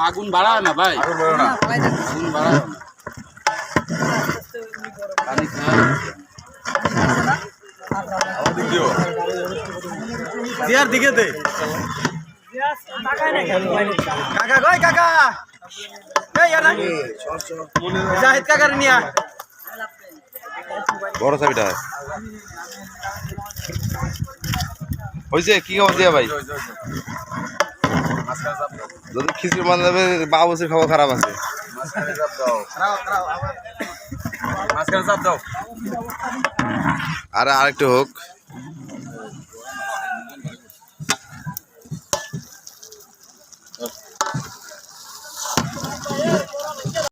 আগুন বাড়ায় না ভাই, আগুন বাড়ায় না। দিয়ার দিকে দে কাকা কই কাকা জাহিদ কাকার নিয়া বড় চাবিটা হয়েছে কি খবর দিয়া ভাই? যদি খিচুড়ি মান যাবে বাবুসির খবর খারাপ আছে। আর আরেকটু হোক।